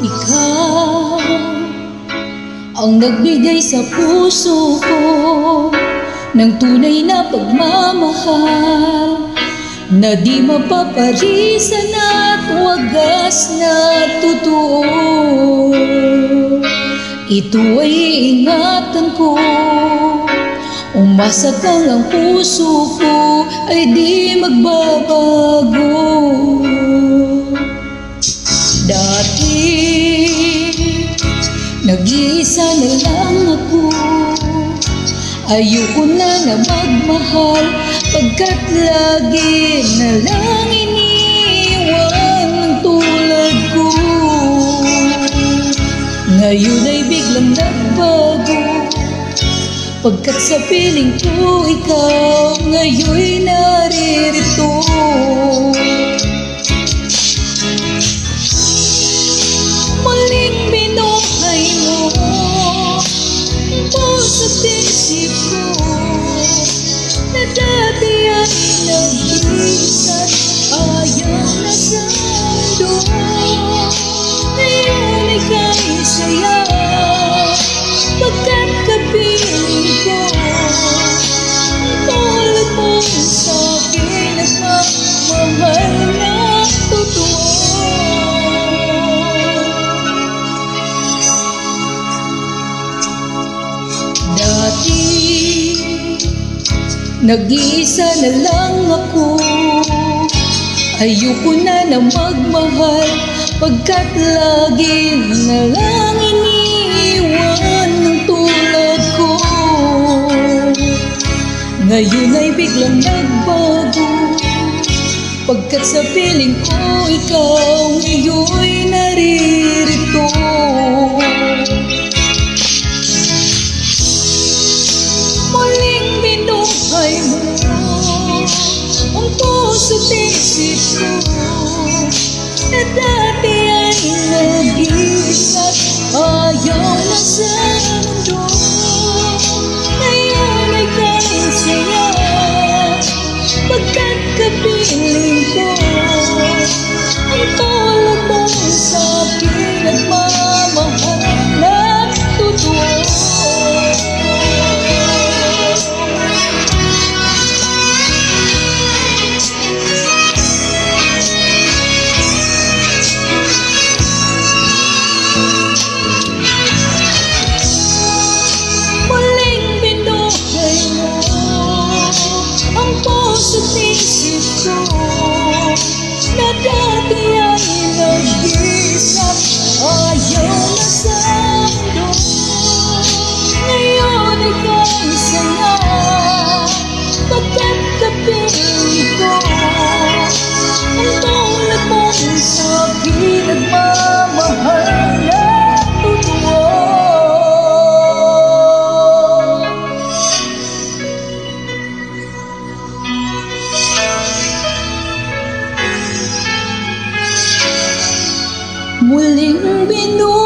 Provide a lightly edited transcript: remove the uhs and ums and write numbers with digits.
Ikaw ang nagbigay sa puso ko ng tunay na pagmamahal na di mapaparisan at wagas na totoo. Ito ay ingatan ko, umasa kang ang puso ko ay di magbabago. Dati nag-iisa na lang ako, ayoko na magmahal pagkat lagi na lang iniwan ng tulad ko. Ngayon ay biglang nagbago pagkat sa piling ko ikaw ngayon'y naririto. Muling binuhay mo puso't isip ko na dati ay nag-iisa't ayaw na sa mundo. Ngayon ika'y saya pagkat kapiling ko tulad mo sa'kin at magmahal na totoo. Dati nag-iisa na lang ako, ayoko na magmahal pagkat lagi na lang iniwan ng tulad ko. Ngayon ay biglang nagbago pagkat sa piling ko ikaw ngayon'y naririto. Muling binuhay mo ang puso't isip ko na dati ay nag-iisa't ayaw na sa mundo. Ngayon ay kahit saya pagkat kapiling ko ang tulad mo sa'kin at mamahal na totoo. Puso't isip ko na dati ay nag-iisa't ayaw na sa mundo. Ngayon ay kahit saya pagkat kapiling ko ang tulad mo sa'kin at mamahal na totoo. Muling binuhay